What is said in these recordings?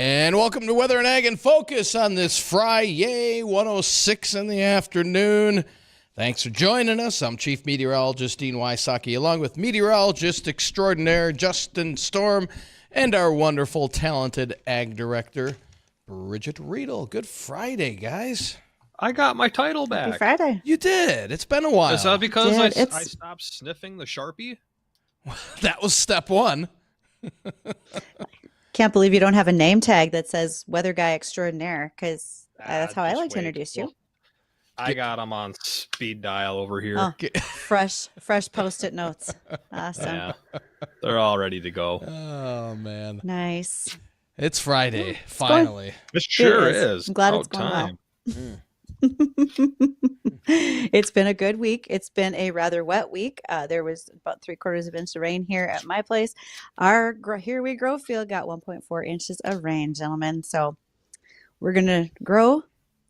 And welcome to Weather and Ag in Focus on this Friday, 1:06 in the afternoon. Thanks for joining us. I'm Chief Meteorologist Dean Wysocki, along with meteorologist extraordinaire Justin Storm and our wonderful, talented Ag Director, Bridgette Readel. Good Friday, guys. I got my title back. Happy Friday. You did. It's been a while. Is that because I stopped sniffing the Sharpie? That was step one. Can't believe you don't have a name tag that says Weather Guy Extraordinaire, because that's how I like to introduce you. Well, I got them on speed dial over here. Oh, fresh Post-it notes. Awesome. Yeah, they're all ready to go. Oh, man. Nice. It's Friday, finally. It sure is. I'm glad it's going well. It's been a good week. It's been a rather wet week. There was about 3/4 of an inch of rain here at my place. Our Here We Grow field got 1.4 inches of rain, gentlemen. So we're going to grow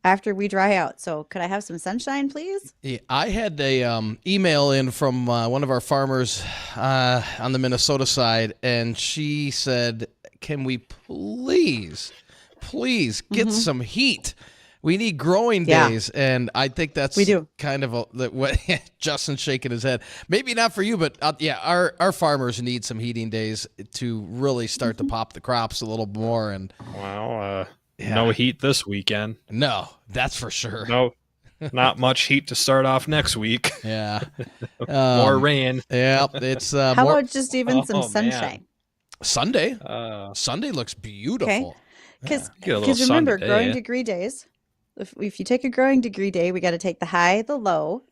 after we dry out. So could I have some sunshine, please? Yeah, I had a email in from one of our farmers on the Minnesota side, and she said, can we please get some heat? We need growing days, and I think that's kind of what Justin's shaking his head. Maybe not for you, but our farmers need some heating days to really start to pop the crops a little more. And no heat this weekend. No, that's for sure. No, not much heat to start off next week. Yeah, more rain. Yeah, it's how about just even some sunshine? Sunday looks beautiful. Because remember, growing degree days. If you take a growing degree day, we got to take the high, the low,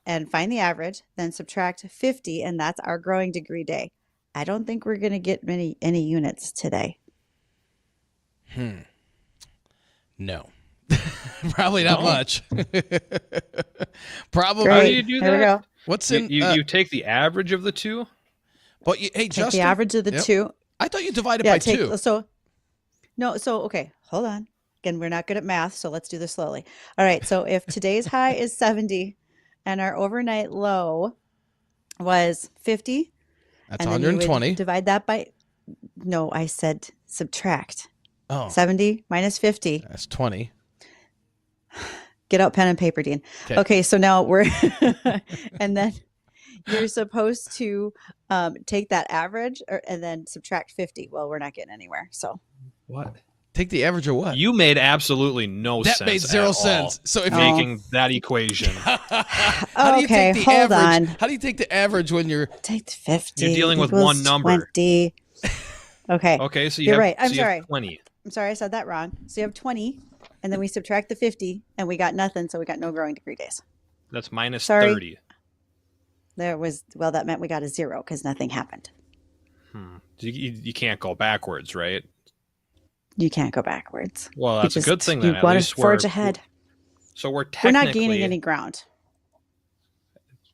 and find the average, then subtract 50, and that's our growing degree day. I don't think we're going to get any units today. No. Probably not much. Probably. Great. How do you do that? There we go. What's in you take the average of the two? But hey, Justin, the average of the two. I thought you divided by two. Okay, hold on. Again, we're not good at math, so let's do this slowly. All right, so if today's high is 70 and our overnight low was 50, that's and 120. Divide that by, no, I said subtract. Oh. 70 minus 50. That's 20. Get out pen and paper, Dean. Okay, so now we're, and then you're supposed to take that average and then subtract 50. Well, we're not getting anywhere, so. What? Take the average of what? You made absolutely no sense. That made zero sense. So if making that equation. How do you take the hold average? on. How do you take the average when you're take the 50? You're dealing with one number. 20. Okay. Okay, so you're right. I'm sorry. You have 20. I'm sorry, I said that wrong. So you have 20, and then we subtract the 50, and we got nothing, so we got no growing degree days. That's minus 30. That meant we got a 0 because nothing happened. You can't go backwards, right? You can't go backwards. Well, that's a good thing then. You want to forge ahead. So we're not gaining any ground.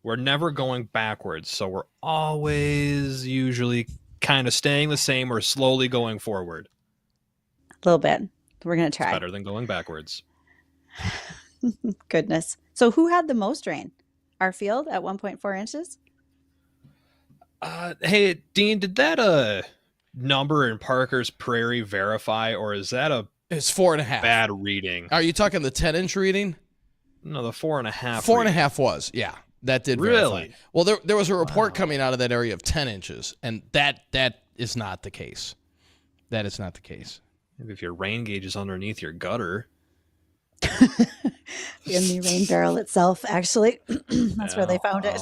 We're never going backwards. So we're always usually kind of staying the same or slowly going forward. A little bit. We're going to try. It's better than going backwards. Goodness. So who had the most rain? Our field at 1.4 inches? Hey, Dean, did that number in Parker's Prairie verify, or is that it's 4.5 bad reading? Are you talking the 10-inch reading? No, the 4.5. 4.5 was, yeah. That did really verify. Well, there was a report coming out of that area of 10 inches, and that is not the case. That is not the case. Maybe if your rain gauge is underneath your gutter. In the rain barrel itself, actually. That's where they found it.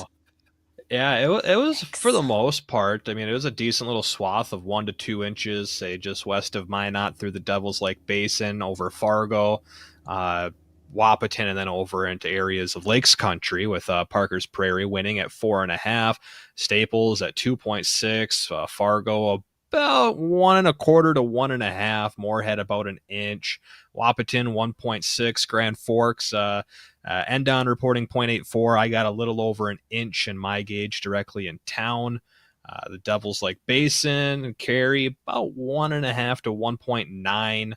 Yeah, it was for the most part. I mean, it was a decent little swath of 1 to 2 inches, say just west of Minot through the Devil's Lake Basin, over Fargo, Wahpeton, and then over into areas of Lakes Country, with Parker's Prairie winning at 4.5, Staples at 2.6, Fargo about 1.25 to 1.5, Moorhead about an inch, Wahpeton 1.6, Grand Forks Endon reporting 0.84. I got a little over an inch in my gauge directly in town. The Devil's Lake Basin and Cary about 1.5 to 1.9.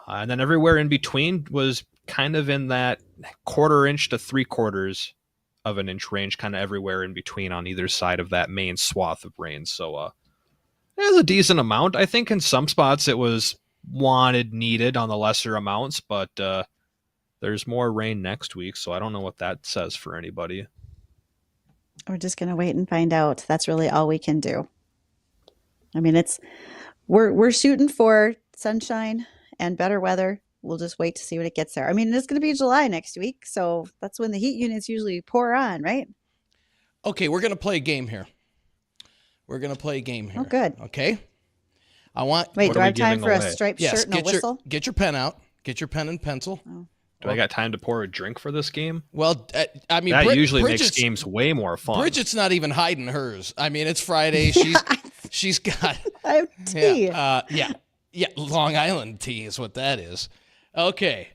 And then everywhere in between was kind of in that 1/4 inch to 3/4 of an inch range, kind of everywhere in between on either side of that main swath of rain. So It was a decent amount. I think in some spots it was needed on the lesser amounts, but there's more rain next week, so I don't know what that says for anybody. We're just going to wait and find out. That's really all we can do. I mean, we're shooting for sunshine and better weather. We'll just wait to see when it gets there. I mean, it's going to be July next week, so that's when the heat units usually pour on, right? Okay, we're going to play a game here. Oh, good. Okay? Wait, do I have time for a striped shirt and a whistle? Get your pen out. Get your pen and pencil. Oh. Do I got time to pour a drink for this game? Well, I mean, that usually makes games way more fun. Bridgette's not even hiding hers. I mean, it's Friday. She's got. I have tea. Yeah. Long Island tea is what that is. Okay,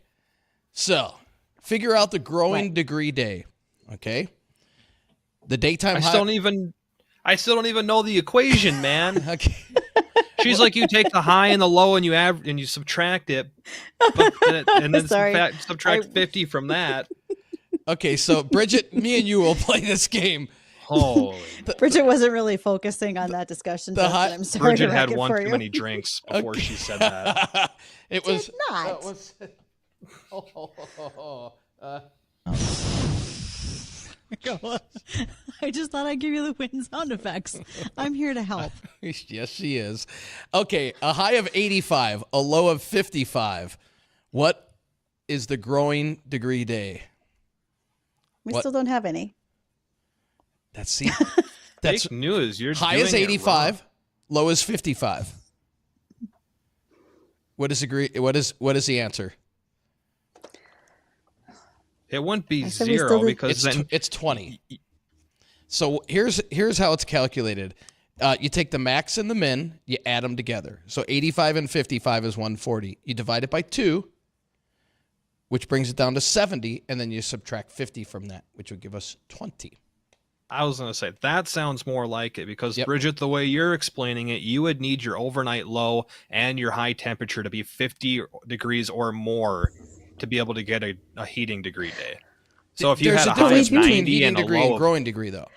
so figure out the growing degree day. Okay, the daytime. I still don't even know the equation, man. Okay. She's like, you take the high and the low and you subtract it, and then subtract 50 from that. Okay, so Bridgette, me and you will play this game. Holy. Bridgette wasn't really focusing on that discussion. I'm sorry. Bridgette had one too many drinks before she said that. It was not. I just thought I'd give you the wind sound effects. I'm here to help. Yes, she is. Okay, a high of 85, a low of 55. What is the growing degree day? We still don't have any. That's fake news. You're high is 85, low is 55. What is the answer? It wouldn't be 0 because it's 20. So here's how it's calculated. You take the max and the min, you add them together. So 85 and 55 is 140. You divide it by 2, which brings it down to 70, and then you subtract 50 from that, which would give us 20. I was going to say, that sounds more like it because, Bridgette, the way you're explaining it, you would need your overnight low and your high temperature to be 50 degrees or more to be able to get a heating degree day. So if you had a high of 90 and a low and growing degree, though.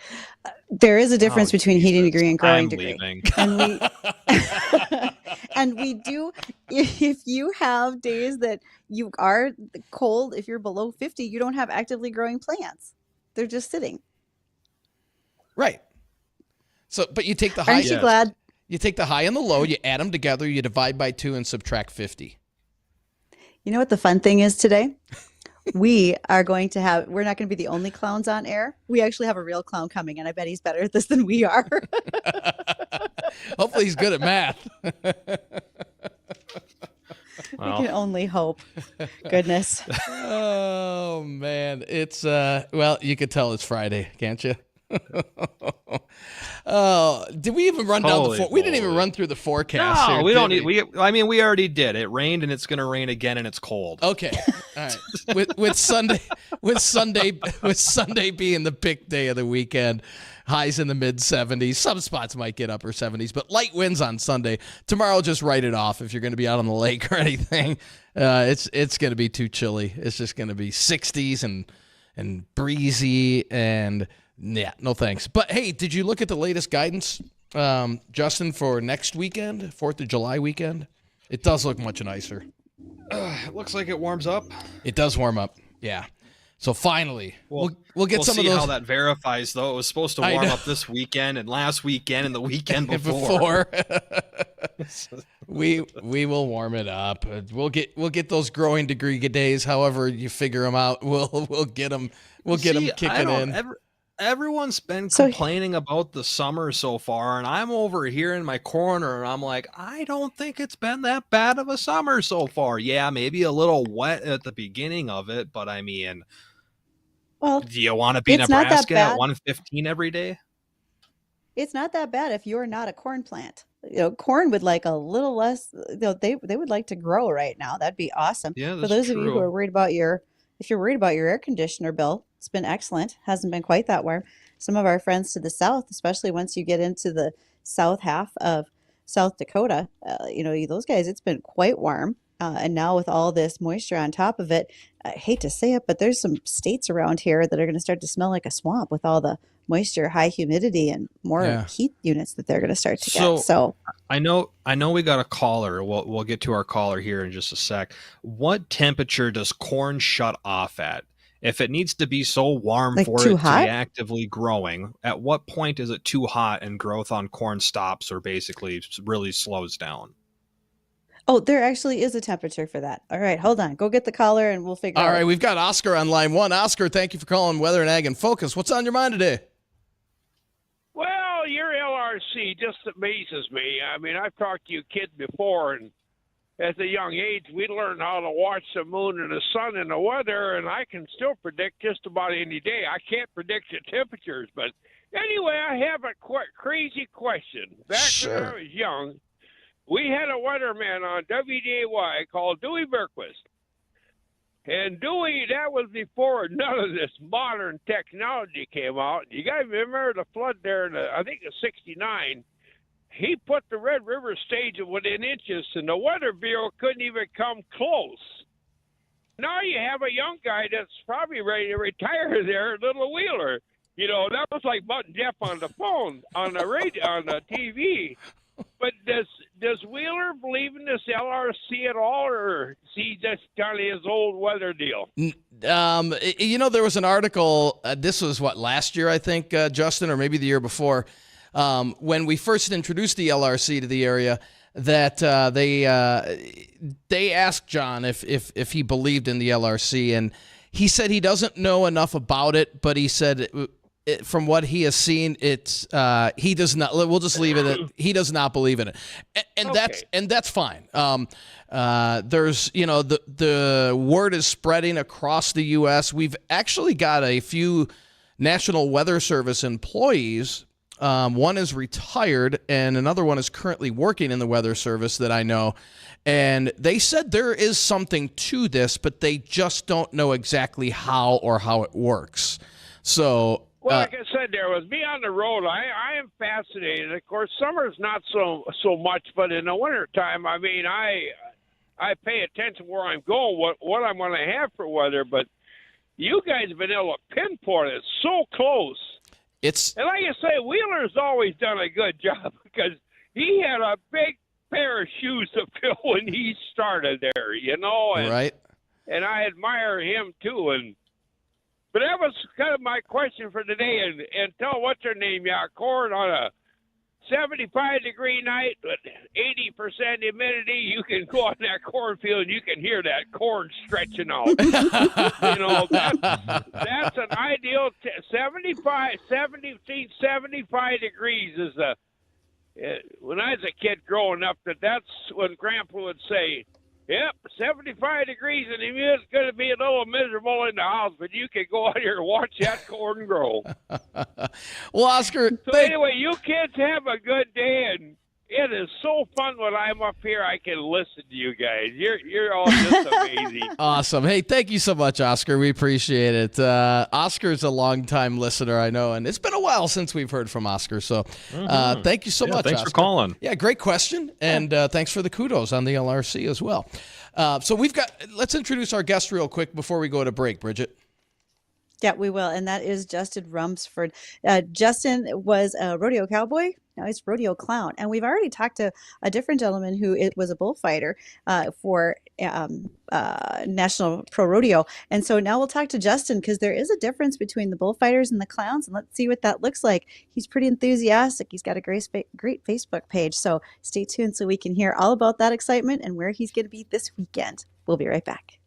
There is a difference between heating degree and growing degree. Leaving. And we do, if you have days that you are cold, if you're below 50, you don't have actively growing plants. They're just sitting. Right. So, but you take the high. Aren't you glad? You take the high and the low, you add them together, you divide by 2 and subtract 50. You know what the fun thing is today? We're not going to be the only clowns on air. We actually have a real clown coming, and I bet he's better at this than we are. Hopefully he's good at math. We can only hope. Goodness. Oh, man. It's, you could tell it's Friday, can't you? Oh, did we even run down we didn't even run through the forecast. No, we don't need. We already did. It rained and it's going to rain again and it's cold. Okay, all right. With Sunday being the big day of the weekend, highs in the mid 70s. Some spots might get upper 70s, but light winds on Sunday. Tomorrow, just write it off if you're going to be out on the lake or anything. It's going to be too chilly. It's just going to be 60s and breezy and. Yeah, no thanks. But hey, did you look at the latest guidance, Justin, for next weekend, 4th of July weekend? It does look much nicer. It looks like it warms up. It does warm up, yeah. So finally, we'll get some of those. We'll see how that verifies, though. It was supposed to warm up this weekend and last weekend and the weekend before. We will warm it up. We'll get those growing degree days. However you figure them out, we'll get them. We'll get them kicking in. Everyone's been complaining about the summer so far, and I'm over here in my corner, and I'm like, I don't think it's been that bad of a summer so far. Yeah, maybe a little wet at the beginning of it, but I mean, do you want to be Nebraska at 115 every day? It's not that bad if you're not a corn plant. Corn would like a little less. They would like to grow right now. That'd be awesome. Yeah, for those of you who are worried about if you're worried about your air conditioner bill, it's been excellent. Hasn't been quite that warm. Some of our friends to the south, especially once you get into the south half of South Dakota, those guys, it's been quite warm. And now with all this moisture on top of it, I hate to say it, but there's some states around here that are going to start to smell like a swamp with all the moisture, high humidity, and more heat units that they're going to start to get. So I know we got a caller. We'll get to our caller here in just a sec. What temperature does corn shut off at? If it needs to be so warm Like for too it to be hot? actively growing, at what point is it too hot and growth on corn stops or basically really slows down? Oh, there actually is a temperature for that. All right, hold on. Go get the caller and we'll figure All out. right, we've got Oscar on line one. Oscar, thank you for calling Weather and Ag in Focus. What's on your mind today? Well, your LRC just amazes me. I mean, I've talked to you kids before, and at a young age, we learned how to watch the moon and the sun and the weather, and I can still predict just about any day. I can't predict the temperatures, but anyway, I have a crazy question. Back when I was young, we had a weatherman on WDAY called Dewey Berquist. And Dewey, that was before none of this modern technology came out. You guys remember the flood there in, I think, it's 69. He put the Red River stage within inches, and the Weather Bureau couldn't even come close. Now you have a young guy that's probably ready to retire there, Little Wheeler. You know, that was like button Jeff on the phone, on the radio, on the TV. But does Wheeler believe in this LRC at all, or is he just kind of his old weather deal? There was an article, this was last year, I think, Justin, or maybe the year before, when we first introduced the LRC to the area, that they asked John if he believed in the LRC, and he said he doesn't know enough about it, but he said from what he has seen, it's he does not. We'll just leave it at he does not believe in it, and Okay. that's fine. There's the word is spreading across the U.S. We've actually got a few National Weather Service employees. One is retired, and another one is currently working in the Weather Service that I know. And they said there is something to this, but they just don't know exactly how or how it works. So. Well, like I said, there was me on the road. I am fascinated. Of course, summer's not so much, but in the wintertime, I mean, I pay attention where I'm going, what I'm going to have for weather. But you guys have been able to pinpoint it so close. And like I say, Wheeler's always done a good job because he had a big pair of shoes to fill when he started there, and, right. And I admire him too. But that was kind of my question for today. And tell what's her name, corn on a 75-degree night with 80% humidity, you can go on that cornfield and you can hear that corn stretching out. That's an ideal 75 degrees is when I was a kid growing up, that's when Grandpa would say, yep, 75 degrees, and it's going to be a little miserable in the house, but you can go out here and watch that corn grow. Well, Oscar, So anyway, you kids have a good day, and it is so fun when I'm up here. I can listen to you guys. You're all just amazing. Awesome. Hey, thank you so much, Oscar. We appreciate it. Oscar's a longtime listener, I know, and it's been a while since we've heard from Oscar. So thank you so much, thanks Oscar. for calling. Yeah, great question, and thanks for the kudos on the LRC as well. So let's introduce our guest real quick before we go to break, Bridgette. Yeah, we will. And that is Justin Rumford. Justin was a rodeo cowboy. Now he's a rodeo clown. And we've already talked to a different gentleman who was a bullfighter for National Pro Rodeo. And so now we'll talk to Justin because there is a difference between the bullfighters and the clowns. And let's see what that looks like. He's pretty enthusiastic. He's got a great Facebook page. So stay tuned so we can hear all about that excitement and where he's going to be this weekend. We'll be right back.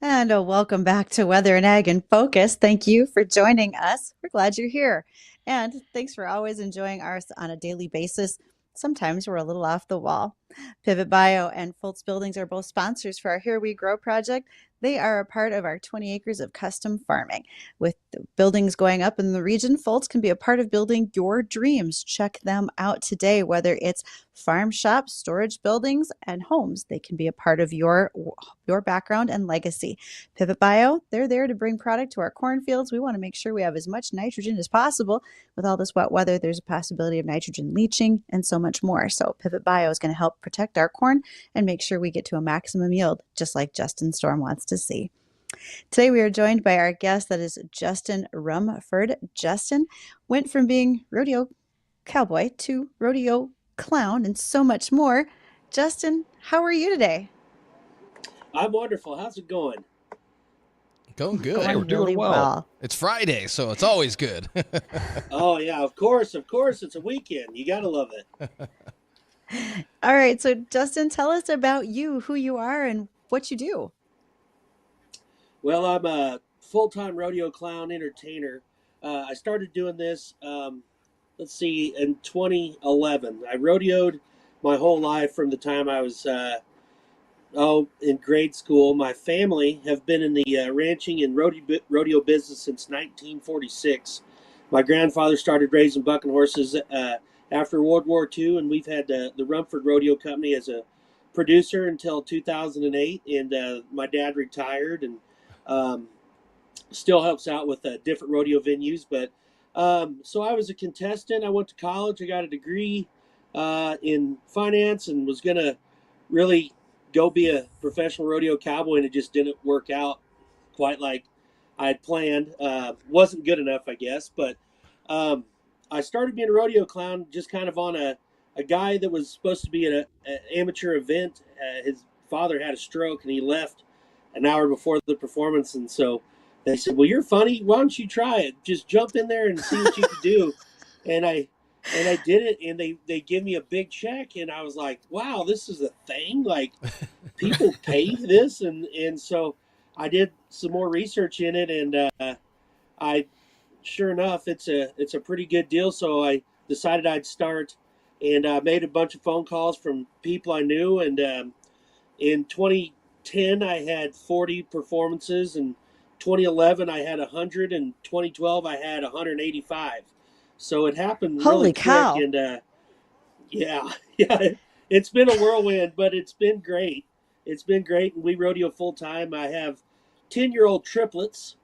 And welcome back to Weather and Ag in Focus. Thank you for joining us. We're glad you're here. And thanks for always enjoying ours on a daily basis. Sometimes we're a little off the wall. Pivot Bio and Fultz Buildings are both sponsors for our Here We Grow project. They are a part of our 20 acres of custom farming. With the buildings going up in the region, Fultz can be a part of building your dreams. Check them out today, whether it's farm shops, storage buildings, and homes. They can be a part of your background and legacy. Pivot Bio, they're there to bring product to our cornfields. We want to make sure we have as much nitrogen as possible. With all this wet weather, there's a possibility of nitrogen leaching and so much more. So Pivot Bio is going to help protect our corn and make sure we get to a maximum yield, just like Justin Storm wants to see. Today we are joined by our guest, that is Justin Rumford. Justin went from being rodeo cowboy to rodeo clown and so much more. Justin, how are you today? I'm wonderful. How's it going? Going good. Hey, we're doing really well. It's Friday, so it's always good. Oh, yeah, of course. It's a weekend. You got to love it. All right, so Justin, tell us about you, who you are, and what you do. Well, I'm a full-time rodeo clown entertainer. I started doing this, in 2011. I rodeoed my whole life from the time I was, in grade school. My family have been in the ranching and rodeo business since 1946. My grandfather started raising bucking horses after World War II, and we've had the Rumford Rodeo Company as a producer until 2008. And my dad retired and still helps out with different rodeo venues. But so I was a contestant. I went to college. I got a degree in finance and was going to really go be a professional rodeo cowboy, and it just didn't work out quite like I had planned. Wasn't good enough, I guess. But I started being a rodeo clown just kind of on a guy that was supposed to be at an amateur event. His father had a stroke, and he left an hour before the performance. And so they said, well, you're funny. Why don't you try it? Just jump in there and see what you can do. And I did it, and they give me a big check, and I was like, wow, this is a thing. Like, people pay this. And so I did some more research in it, and I sure enough, it's a pretty good deal. So I decided I'd start, and I made a bunch of phone calls from people I knew. And in 2010, I had 40 performances. In 2011, I had 100. In 2012, I had 185. So it happened Holy really cow. quick. And yeah, it's been a whirlwind, but it's been great. It's been great, and we rodeo full time. I have 10-year-old triplets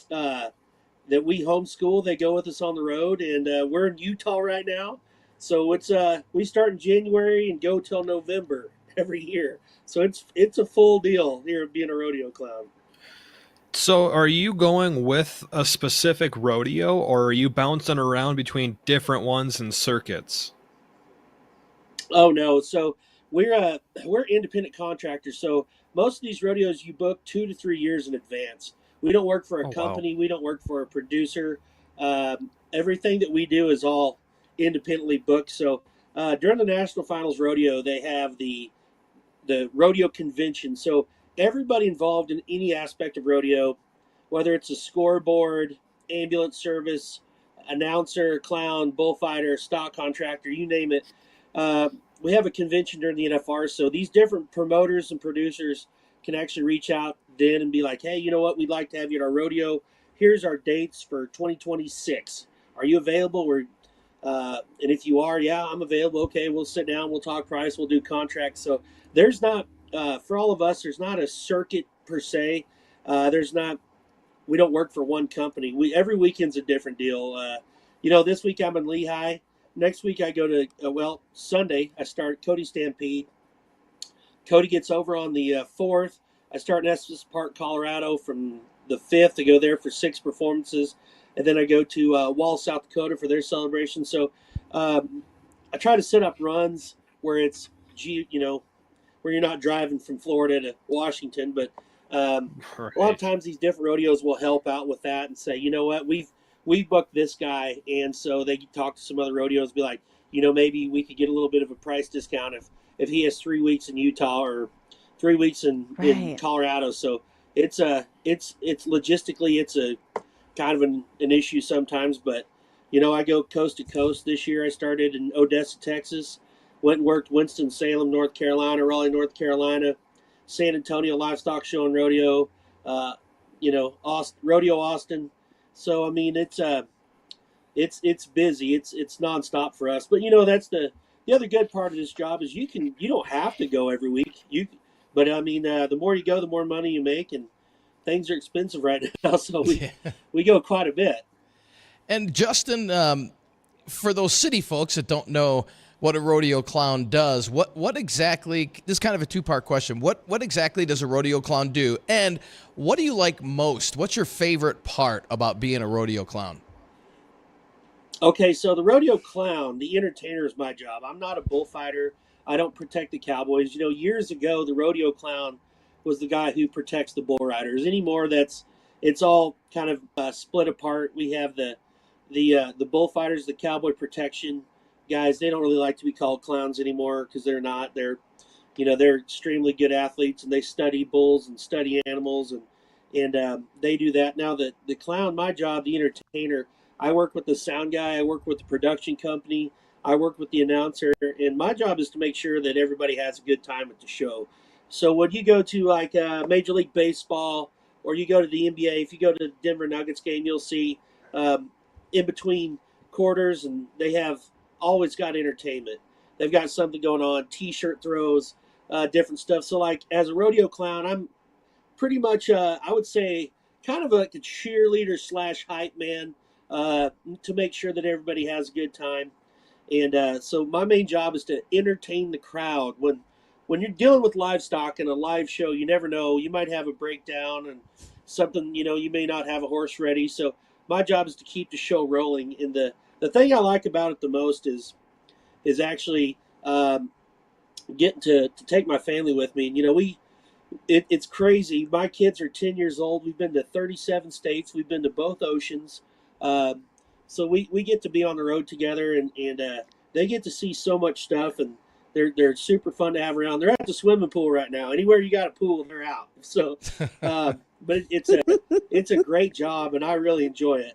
that we homeschool. They go with us on the road, and we're in Utah right now. So it's we start in January and go till November every year. So it's a full deal here being a rodeo clown. So are you going with a specific rodeo, or are you bouncing around between different ones and circuits? Oh no, so we're independent contractors. So most of these rodeos you book 2 to 3 years in advance. We don't work for a Oh, wow. company. We don't work for a producer. Everything that we do is all independently booked. So during the National Finals Rodeo, they have the rodeo convention. So everybody involved in any aspect of rodeo, whether it's a scoreboard, ambulance service, announcer, clown, bullfighter, stock contractor, you name it. We have a convention during the NFR, so these different promoters and producers can actually reach out then and be like, hey, you know what, we'd like to have you at our rodeo. Here's our dates for 2026. Are you available? And if you are, yeah, I'm available. Okay, we'll sit down, we'll talk price, we'll do contracts. So there's not, for all of us, there's not a circuit per se. We don't work for one company. Every weekend's a different deal. This week I'm in Lehigh. Next week I go to, Sunday I start Cody Stampede. Cody gets over on the 4th. I start in Estes Park, Colorado from the 5th. I go there for 6 performances. And then I go to Wall, South Dakota for their celebration. So I try to set up runs where it's, where you're not driving from Florida to Washington. But a lot of times these different rodeos will help out with that and say, you know what, we've booked this guy. And so they talk to some other rodeos, be like, maybe we could get a little bit of a price discount if he has 3 weeks in Utah or 3 weeks in Right. Colorado. So it's logistically it's a kind of an issue sometimes, but I go coast to coast. This year I started in Odessa, Texas, went and worked Winston-Salem, North Carolina, Raleigh, North Carolina, San Antonio Livestock Show and Rodeo, Rodeo Austin. So I mean it's busy. It's nonstop for us. But that's the other good part of this job is you don't have to go every week. But I mean the more you go, the more money you make, and things are expensive right now. So we go quite a bit. And Justin, for those city folks that don't know what a rodeo clown does, what exactly, this is kind of a two-part question. What exactly does a rodeo clown do? And what do you like most? What's your favorite part about being a rodeo clown? Okay, so the rodeo clown, the entertainer is my job. I'm not a bullfighter. I don't protect the cowboys. Years ago, the rodeo clown was the guy who protects the bull riders. Anymore, it's all kind of split apart. We have the bullfighters, the cowboy protection guys. They don't really like to be called clowns anymore because they're not. They're extremely good athletes and they study bulls and study animals and they do that. Now the clown, my job, the entertainer. I work with the sound guy. I work with the production company. I work with the announcer, and my job is to make sure that everybody has a good time at the show. So when you go to like Major League Baseball or you go to the NBA, if you go to the Denver Nuggets game, you'll see in between quarters, and they have always got entertainment. They've got something going on, T-shirt throws, different stuff. So like as a rodeo clown, I'm pretty much I would say kind of like a cheerleader slash hype man to make sure that everybody has a good time. And so my main job is to entertain the crowd. When you're dealing with livestock in a live show, you never know. You might have a breakdown and something. You may not have a horse ready. So my job is to keep the show rolling. And the thing I like about it the most is actually getting to take my family with me. And it's crazy. My kids are 10 years old. We've been to 37 states. We've been to both oceans. Um, so we get to be on the road together, and they get to see so much stuff, and they're super fun to have around. They're at the swimming pool right now. Anywhere you got a pool, they're out. So, but it's a great job, and I really enjoy it.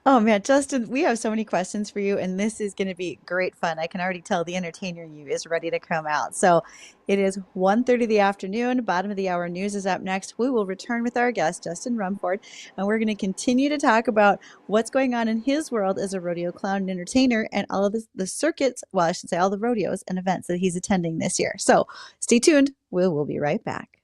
Oh man, Justin, we have so many questions for you, and this is going to be great fun. I can already tell the entertainer in you is ready to come out. So it is 1:30 the afternoon. Bottom of the hour news is up next. We will return with our guest, Justin Rumford, and we're going to continue to talk about what's going on in his world as a rodeo clown and entertainer and all of the circuits, well, I should say all the rodeos and events that he's attending this year. So stay tuned. We'll be right back.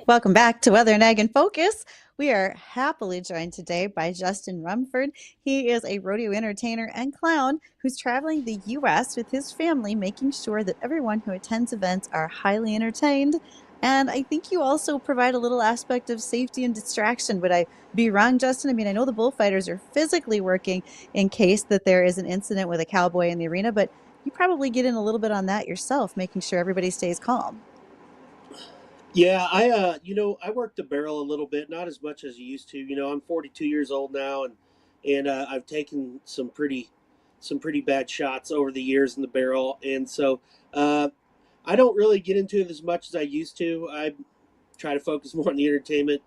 Welcome back to Weather and Ag in Focus. We are happily joined today by Justin Rumford. He is a rodeo entertainer and clown who's traveling the U.S. with his family, making sure that everyone who attends events are highly entertained. And I think you also provide a little aspect of safety and distraction. Would I be wrong, Justin? I mean, I know the bullfighters are physically working in case that there is an incident with a cowboy in the arena, but you probably get in a little bit on that yourself, making sure everybody stays calm. Yeah, I work the barrel a little bit, not as much as I used to. I'm 42 years old now, and I've taken some pretty bad shots over the years in the barrel, and so uh, I don't really get into it as much as I used to. I try to focus more on the entertainment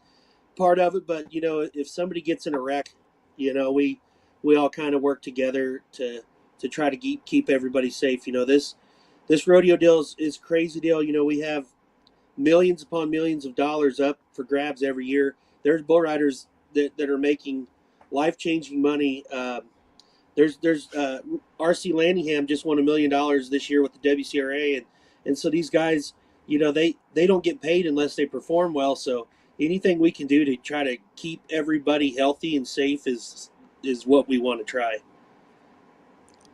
part of it, but if somebody gets in a wreck, we all kind of work together to try to keep everybody safe. This rodeo deal is a crazy deal. We have millions upon millions of dollars up for grabs every year. There's bull riders that are making life changing money. There's RC Lanningham just won $1 million this year with the WCRA, and so these guys, they don't get paid unless they perform well. So anything we can do to try to keep everybody healthy and safe is what we want to try.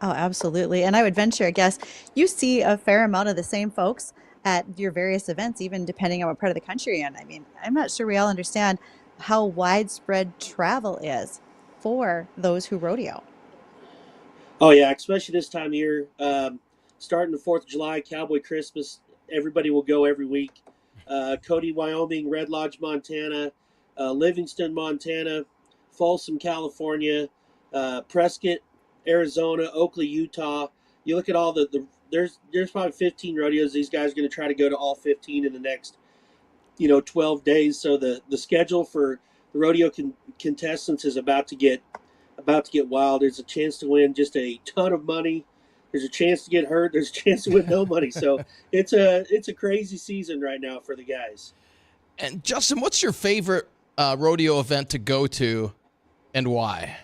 Oh, absolutely. And I would venture a guess you see a fair amount of the same folks at your various events, even depending on what part of the country you're in. I mean, I'm not sure we all understand how widespread travel is for those who rodeo. Oh yeah, especially this time of year. Starting the 4th of July, Cowboy Christmas, everybody will go every week. Cody, Wyoming, Red Lodge, Montana, Livingston, Montana, Folsom, California, Prescott, Arizona, Oakley, Utah. You look at all there's probably 15 rodeos. These guys are going to try to go to all 15 in the next 12 days. So the schedule for the rodeo contestants is about to get wild. There's a chance to win just a ton of money. There's a chance to get hurt. There's a chance to win no money. So it's a crazy season right now for the guys. And Justin, what's your favorite rodeo event to go to, and why?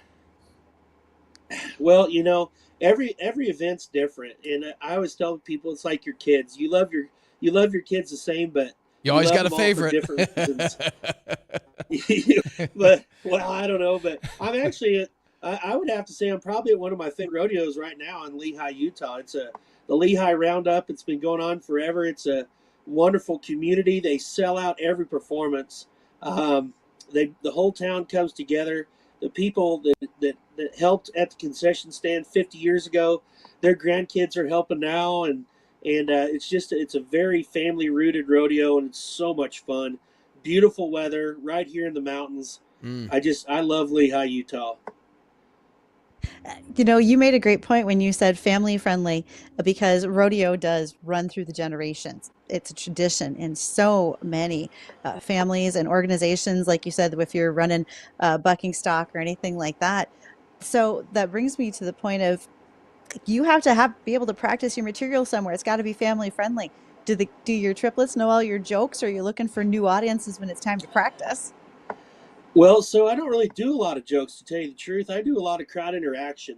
Well, every event's different, and I always tell people it's like your kids. You love your kids the same, but You always love got a them all for favorite. different reasons. But well, I don't know, but I'm actually I would have to say I'm probably at one of my favorite rodeos right now in Lehi, Utah. It's the Lehi Roundup. It's been going on forever. It's a wonderful community. They sell out every performance. The whole town comes together. The people that helped at the concession stand 50 years ago, their grandkids are helping now, and it's a very family rooted rodeo, and it's so much fun. Beautiful weather right here in the mountains. I love Lehi, Utah. You made a great point when you said family friendly because rodeo does run through the generations. It's a tradition in so many families and organizations, like you said, if you're running bucking stock or anything like that. So that brings me to the point of you have to be able to practice your material somewhere. It's got to be family friendly. Do your triplets know all your jokes, or are you looking for new audiences when it's time to practice? Well, so I don't really do a lot of jokes, to tell you the truth. I do a lot of crowd interaction.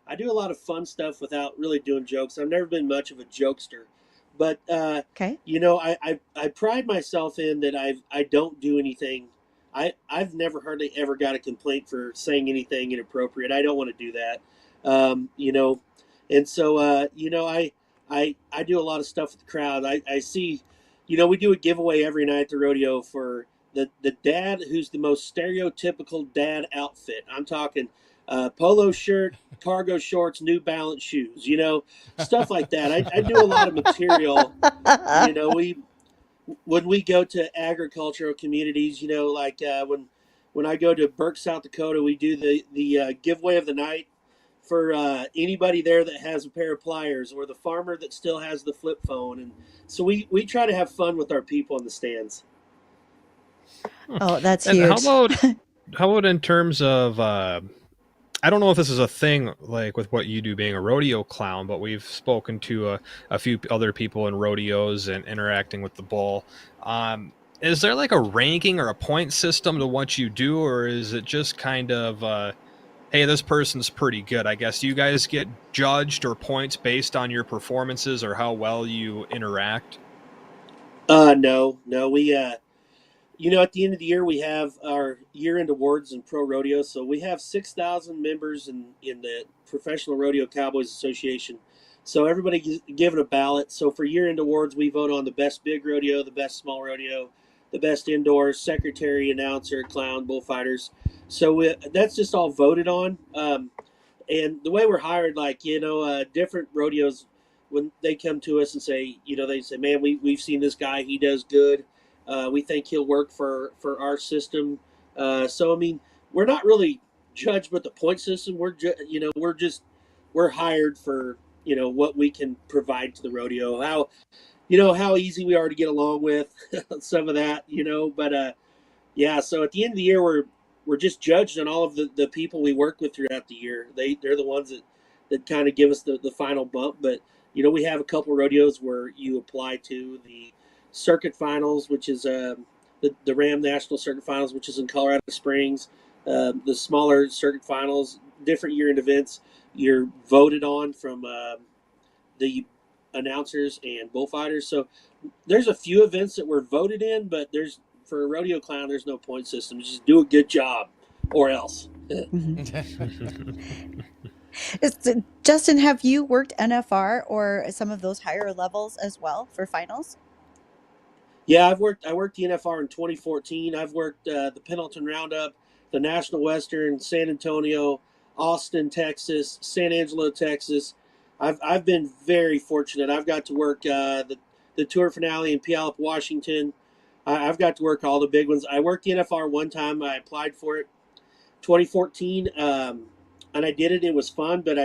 I do a lot of fun stuff without really doing jokes. I've never been much of a jokester, but Okay. I pride myself in that I don't do anything. I've never hardly ever got a complaint for saying anything inappropriate. I don't want to do that. You know, and so I do a lot of stuff with the crowd. I see, we do a giveaway every night at the rodeo for the dad who's the most stereotypical dad outfit. I'm talking polo shirt, cargo shorts, New Balance shoes, stuff like that. I do a lot of material. We when we go to agricultural communities, like when I go to Burke, South Dakota, we do the giveaway of the night for anybody there that has a pair of pliers, or the farmer that still has the flip phone. And so we try to have fun with our people in the stands. Oh, that's And huge. how about in terms of I don't know if this is a thing like with what you do being a rodeo clown, but we've spoken to a few other people in rodeos and interacting with the bull. Is there like a ranking or a point system to what you do, or is it just kind of hey, this person's pretty good? I guess, do you guys get judged or points based on your performances or how well you interact? No, At the end of the year, we have our year-end awards in pro rodeo. So we have 6,000 members in the Professional Rodeo Cowboys Association. So everybody given a ballot. So for year-end awards, we vote on the best big rodeo, the best small rodeo, the best indoors, secretary, announcer, clown, bullfighters. So that's just all voted on. And the way we're hired, different rodeos, when they come to us and say, they say, man, we've seen this guy, he does good. We think he'll work for our system. So I mean, we're not really judged with the point system. We're hired for what we can provide to the rodeo. How easy we are to get along with, some of that. But yeah. So at the end of the year, we're just judged on all of the people we work with throughout the year. They're the ones that kind of give us the final bump. But we have a couple rodeos where you apply to the circuit finals, which is the Ram National Circuit Finals, which is in Colorado Springs. The smaller circuit finals, different year-end events, you're voted on from the announcers and bullfighters. So there's a few events that we're voted in, but for a rodeo clown, there's no point system. Just do a good job, or else. Justin, have you worked NFR or some of those higher levels as well for finals? Yeah, I worked the NFR in 2014. I've worked the Pendleton Roundup, the National Western, San Antonio, Austin, Texas, San Angelo, Texas. I've been very fortunate. I've got to work the tour finale in Puyallup, Washington. I've got to work all the big ones. I worked the NFR one time. I applied for it, 2014, and I did it. It was fun, but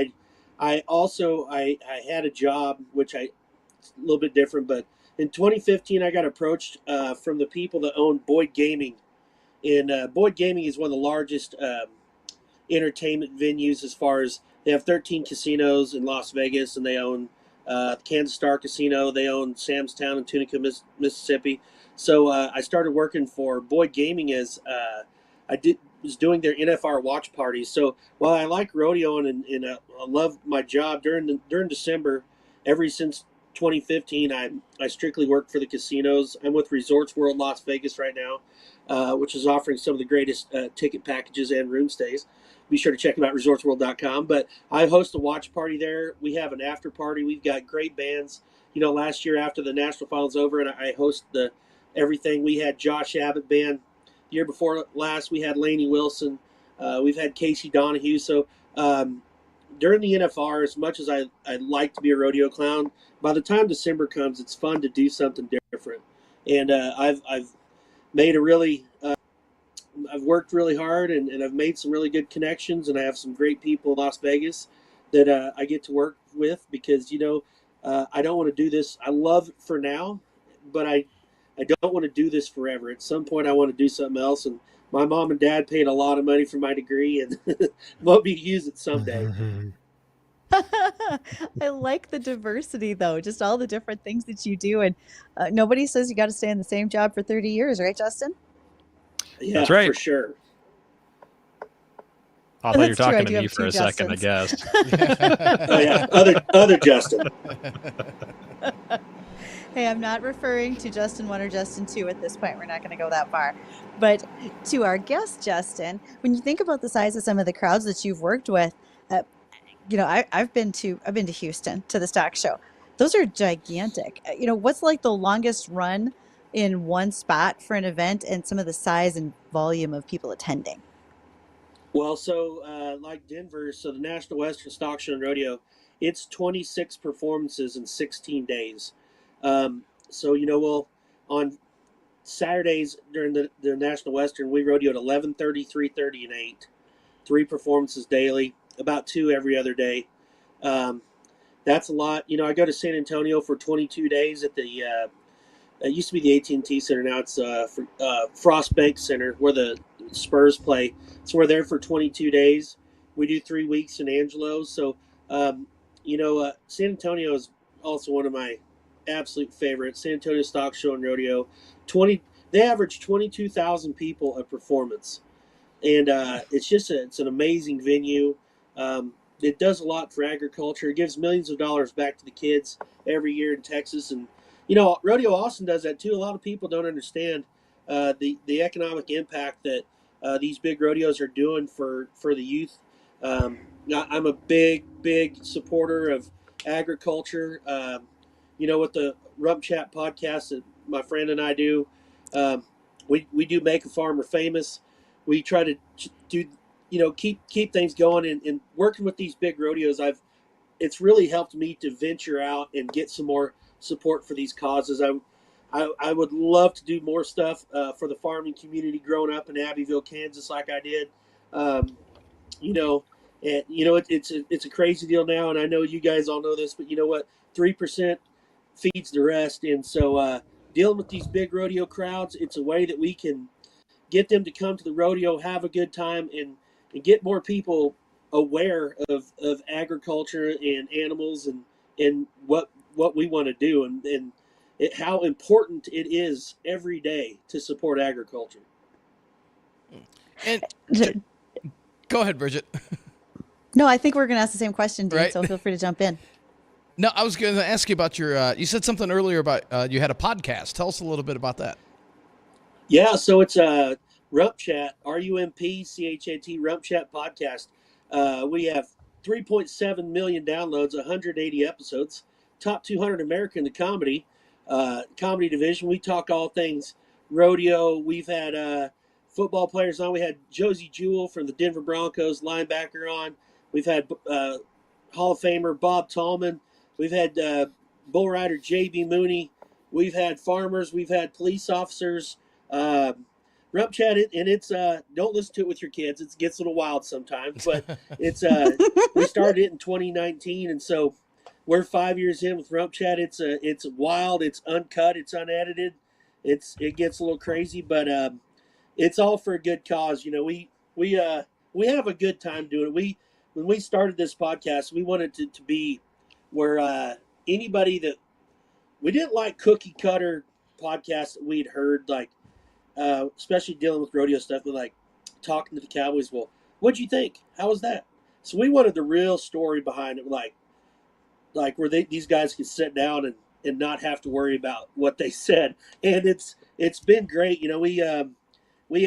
I also had a job, which a little bit different. But in 2015, I got approached from the people that own Boyd Gaming, and Boyd Gaming is one of the largest entertainment venues as far as they have 13 casinos in Las Vegas, and they own Kansas Star Casino. They own Sam's Town in Tunica, Mississippi. So I started working for Boyd Gaming as was doing their NFR watch parties. So while I like rodeo and I love my job during December, since 2015, I strictly work for the casinos. I'm with Resorts World Las Vegas right now, which is offering some of the greatest ticket packages and room stays. Be sure to check them out, resortsworld.com. But I host a watch party there. We have an after party. We've got great bands. Last year after the national finals over, and I host everything. We had Josh Abbott band. The year before last, we had Lainey Wilson. We've had Casey Donahue. So during the NFR, as much as I'd like to be a rodeo clown, by the time December comes, it's fun to do something different. And I've made I've worked really hard, and I've made some really good connections, and I have some great people in Las Vegas that I get to work with because, I don't want to do this. I love it for now, but I don't want to do this forever. At some point, I want to do something else, and my mom and dad paid a lot of money for my degree, and want me to use it someday. I like the diversity, though, just all the different things that you do. And nobody says you got to stay in the same job for 30 years, right, Justin? Yeah, that's right. For sure. I thought you were talking to me for a second, I guess. Oh, yeah, other Justin. Hey, I'm not referring to Justin 1 or Justin 2 at this point. We're not going to go that far. But to our guest, Justin, when you think about the size of some of the crowds that you've worked with, I've been to Houston to the stock show. Those are gigantic. What's like the longest run in one spot for an event and some of the size and volume of people attending? Well, so like Denver, so the National Western Stock Show and Rodeo, it's 26 performances in 16 days. So on Saturdays during the National Western, we rodeo at 11:30, 3:30, and 8. 3 performances daily, about 2 every other day. That's a lot. I go to San Antonio for 22 days at the it used to be the AT&T Center. Now it's Frost Bank Center where the Spurs play. So we're there for 22 days. We do 3 weeks in Angelo. So, San Antonio is also one of my absolute favorites. San Antonio Stock Show and Rodeo. They average 22,000 people a performance. And it's an amazing venue. It does a lot for agriculture. It gives millions of dollars back to the kids every year in Texas. And, Rodeo Austin does that too. A lot of people don't understand. the economic impact that these big rodeos are doing for the youth. I'm a big supporter of agriculture. With the Rump Chat podcast that my friend and I do, um, we do Make a Farmer Famous. We try to do, keep things going, and working with these big rodeos. It's really helped me to venture out and get some more support for these causes. I would love to do more stuff for the farming community growing up in Abbeville, Kansas, like I did. Um, it's a crazy deal now, and I know you guys all know this, but you know what? 3% feeds the rest, and so dealing with these big rodeo crowds, it's a way that we can get them to come to the rodeo, have a good time, and get more people aware of agriculture and animals and what we want to do, and how important it is every day to support agriculture. And go ahead, Bridgette. No, I think we're going to ask the same question, Dean, Right. so feel free to jump in. No, I was going to ask you about your. You said something earlier about you had a podcast. Tell us a little bit about that. Yeah, so it's a Rump Chat, RUMPCHAT Rump Chat podcast. We have 3.7 million downloads, 180 episodes, top 200 American in the comedy division. We talk all things rodeo. We've had football players on. We had Josie Jewell from the Denver Broncos, linebacker, on. We've had Hall of Famer Bob Tallman. We've had bull rider J.B. Mooney. We've had farmers. We've had police officers. Rump Chat, and it's don't listen to it with your kids. It gets a little wild sometimes, but it's we started it in 2019, and so we're 5 years in with Rump Chat. It's wild, it's uncut, it's unedited, it gets a little crazy, but it's all for a good cause. We have a good time doing it. When we started this podcast, we wanted it to be where anybody that we didn't like cookie cutter podcasts that we'd heard, like especially dealing with rodeo stuff, but like talking to the cowboys. Well, what'd you think? How was that? So we wanted the real story behind it, like where these guys could sit down and not have to worry about what they said. And it's been great. We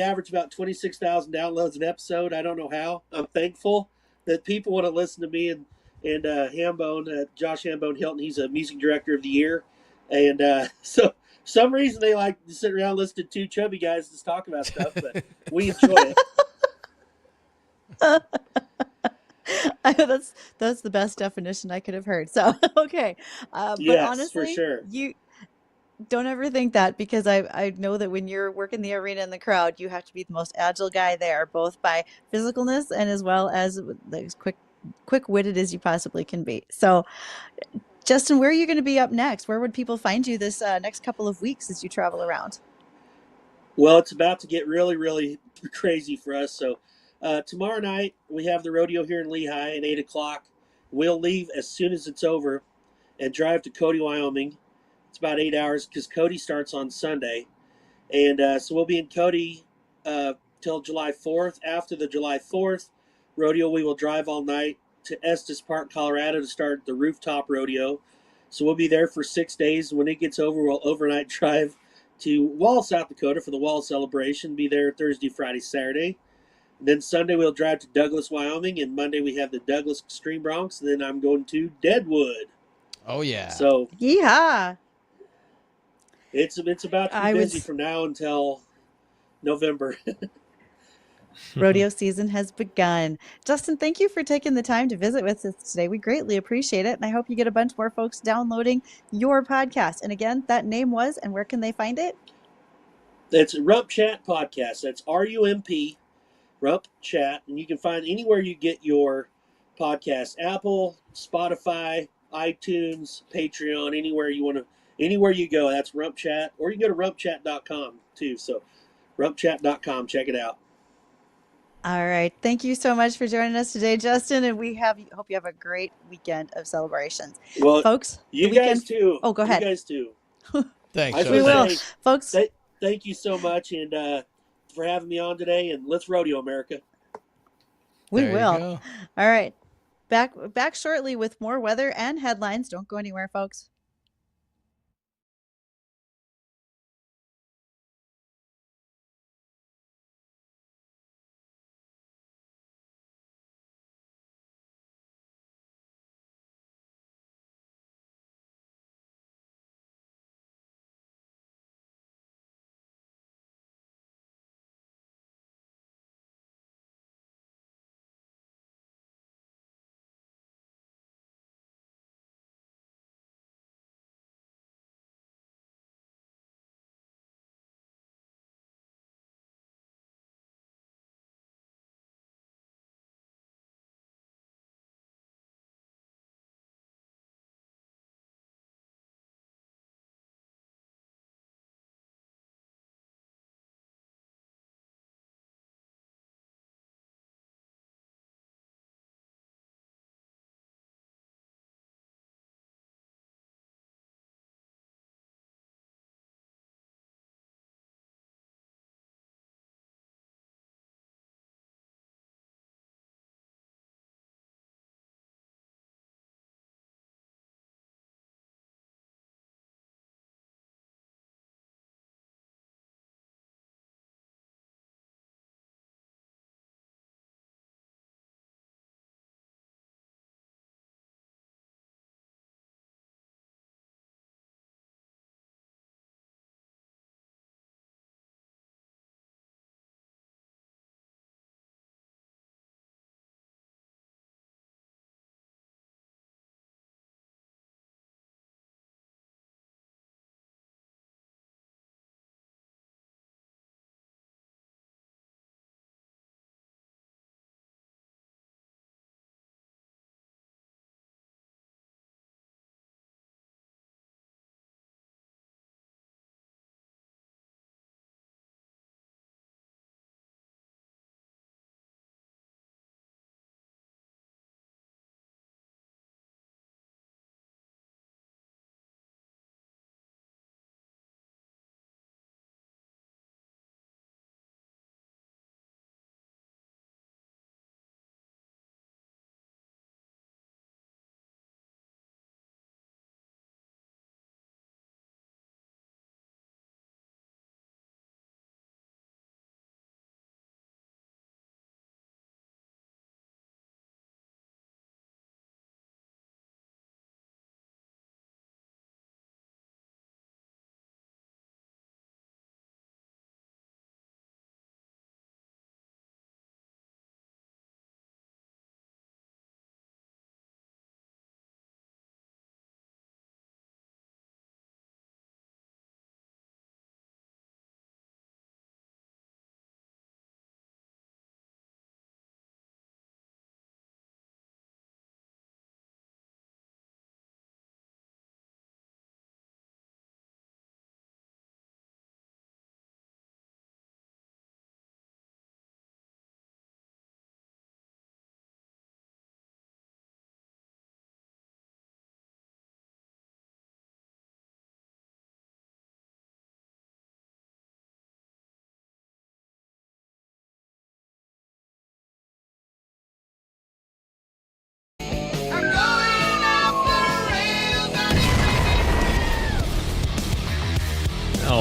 average about 26,000 downloads an episode. I don't know how. I'm thankful that people want to listen to me and Hambone, Josh Hambone Hilton. He's a music director of the year, and so. Some reason they like to sit around listening to two chubby guys just talk about stuff, but we enjoy it. That's the best definition I could have heard. So okay, but Yes, honestly, for sure. you don't ever think that, because I know that when you're working the arena in the crowd, you have to be the most agile guy there, both by physicalness and as well as as quick-witted as you possibly can be. So, Justin, where are you going to be up next? Where would people find you this next couple of weeks as you travel around? Well, it's about to get really, really crazy for us. So tomorrow night we have the rodeo here in Lehigh at 8 o'clock. We'll leave as soon as it's over and drive to Cody, Wyoming. It's about 8 hours because Cody starts on Sunday. And so we'll be in Cody till July 4th. After the July 4th rodeo, we will drive all night to Estes Park, Colorado to start the rooftop rodeo. So we'll be there for 6 days. When it gets over, we'll overnight drive to Wall, South Dakota for the Wall celebration. Be there Thursday, Friday, Saturday. And then Sunday we'll drive to Douglas, Wyoming, and Monday we have the Douglas Extreme Bronx, and then I'm going to Deadwood. Oh yeah. So yeah, it's about to be busy from now until November. Rodeo season has begun. Justin, thank you for taking the time to visit with us today. We greatly appreciate it, and I hope you get a bunch more folks downloading your podcast. And again, that name was, and where can they find it? It's Rump Chat Podcast. That's RUMP, Rump Chat, and you can find anywhere you get your podcast: Apple, Spotify, iTunes, Patreon, anywhere you go. That's Rump Chat, or you can go to rumpchat.com too. So rumpchat.com, check it out. All right. Thank you so much for joining us today, Justin. And hope you have a great weekend of celebrations. Well, folks, you guys too. Oh, go ahead. You guys too. Thanks. We will. Folks. Thank you so much and for having me on today. And let's rodeo, America. We will. All right. Back shortly with more weather and headlines. Don't go anywhere, folks.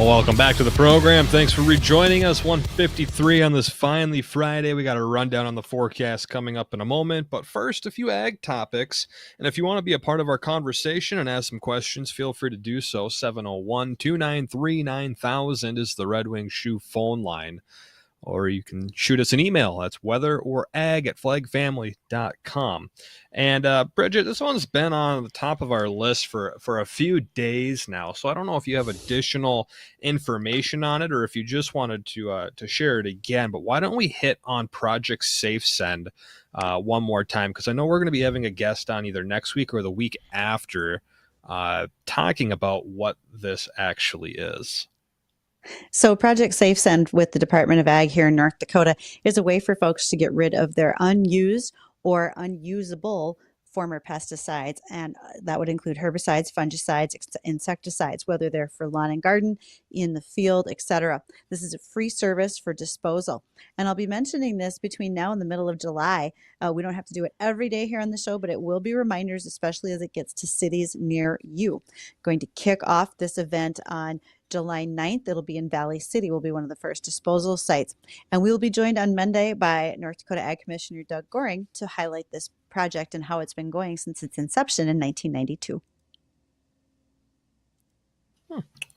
Welcome back to the program. Thanks for rejoining us. 1:53 on this finally Friday. We got a rundown on the forecast coming up in a moment. But first, a few ag topics. And if you want to be a part of our conversation and ask some questions, feel free to do so. 701-293-9000 is the Red Wing Shoe phone line. Or you can shoot us an email. That's weatherorag@flagfamily.com. And Bridgette, this one's been on the top of our list for a few days now. So I don't know if you have additional information on it or if you just wanted to share it again. But why don't we hit on Project Safe Send one more time? Because I know we're going to be having a guest on either next week or the week after talking about what this actually is. So Project Safe Send with the Department of Ag here in North Dakota is a way for folks to get rid of their unused or unusable former pesticides, and that would include herbicides, fungicides, insecticides, whether they're for lawn and garden, in the field, etc. This is a free service for disposal, and I'll be mentioning this between now and the middle of July. We don't have to do it every day here on the show, but it will be reminders, especially as it gets to cities near you. Going to kick off this event on July 9th. It'll be in Valley City. Will be one of the first disposal sites. And we will be joined on Monday by North Dakota Ag Commissioner Doug Goring to highlight this project and how it's been going since its inception in 1992.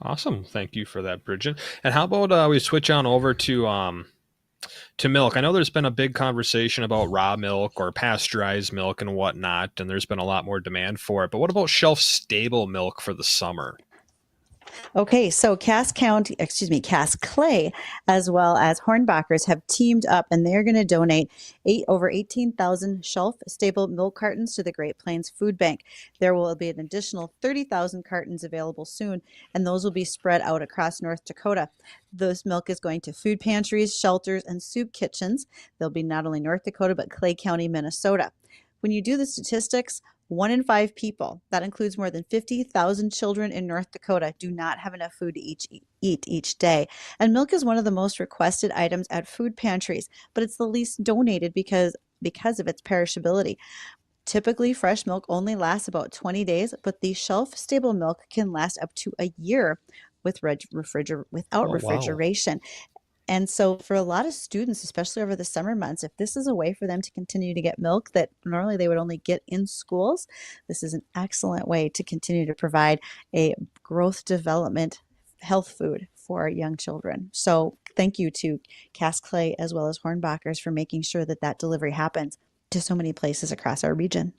Awesome. Thank you for that, Bridgette. And how about we switch on over to milk? I know there's been a big conversation about raw milk or pasteurized milk and whatnot, and there's been a lot more demand for it. But what about shelf-stable milk for the summer? Okay, so Cass Clay, as well as Hornbachers have teamed up, and they're going to donate over 18,000 shelf-stable milk cartons to the Great Plains Food Bank. There will be an additional 30,000 cartons available soon, and those will be spread out across North Dakota. This milk is going to food pantries, shelters, and soup kitchens. They'll be not only North Dakota, but Clay County, Minnesota. When you do the statistics, 1 in 5 people, that includes more than 50,000 children in North Dakota, do not have enough food to eat each day. And milk is one of the most requested items at food pantries, but it's the least donated because of its perishability. Typically, fresh milk only lasts about 20 days, but the shelf-stable milk can last up to a year without refrigeration. And so for a lot of students, especially over the summer months, if this is a way for them to continue to get milk that normally they would only get in schools, this is an excellent way to continue to provide a growth development health food for young children. So thank you to Cass Clay as well as Hornbachers for making sure that delivery happens to so many places across our region.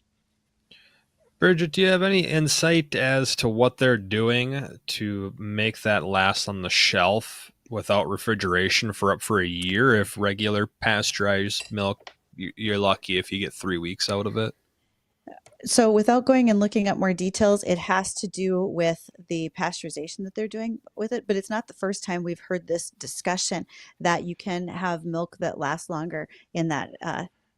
Bridgette, do you have any insight as to what they're doing to make that last on the shelf without refrigeration for up for a year? If regular pasteurized milk, you're lucky if you get 3 weeks out of it. So without going and looking up more details, it has to do with the pasteurization that they're doing with it. But it's not the first time we've heard this discussion that you can have milk that lasts longer in that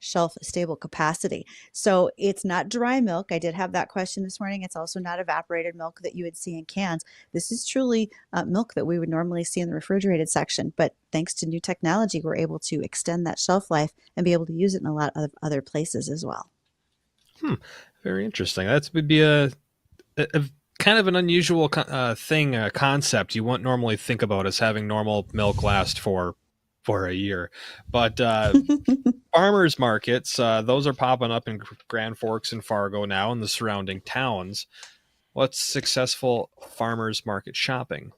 shelf-stable capacity. So it's not dry milk. I did have that question this morning. It's also not evaporated milk that you would see in cans. This is truly milk that we would normally see in the refrigerated section. But thanks to new technology, we're able to extend that shelf life and be able to use it in a lot of other places as well. Very interesting. That would be a kind of an unusual concept you wouldn't normally think about as having normal milk last for a year. But farmers markets, those are popping up in Grand Forks and Fargo now and the surrounding towns. What's successful farmers market shopping?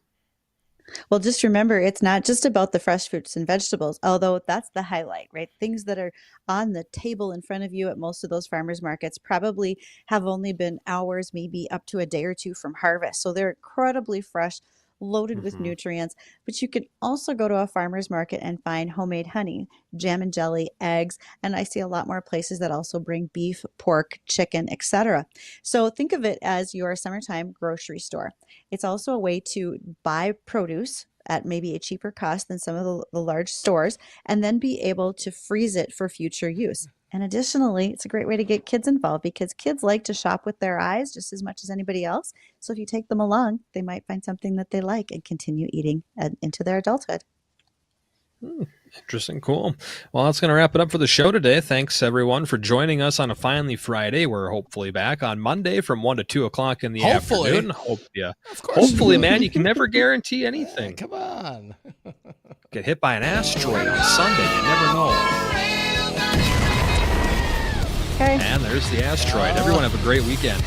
Well, just remember, it's not just about the fresh fruits and vegetables, although that's the highlight, right? Things that are on the table in front of you at most of those farmers markets probably have only been hours, maybe up to a day or two from harvest. So they're incredibly fresh, loaded with nutrients. But you can also go to a farmer's market and find homemade honey, jam and jelly, eggs, and I see a lot more places that also bring beef, pork, chicken, etc. So think of it as your summertime grocery store. It's also a way to buy produce at maybe a cheaper cost than some of the large stores, and then be able to freeze it for future use. And additionally, it's a great way to get kids involved because kids like to shop with their eyes just as much as anybody else. So if you take them along, they might find something that they like and continue eating into their adulthood. Interesting. Cool. Well, that's going to wrap it up for the show today. Thanks, everyone, for joining us on a Finally Friday. We're hopefully back on Monday from 1 to 2 o'clock in the afternoon. Of course. Hopefully, man, you can never guarantee anything. Come on. Get hit by an asteroid on Sunday. You never know. Okay. And there's the asteroid. Everyone have a great weekend.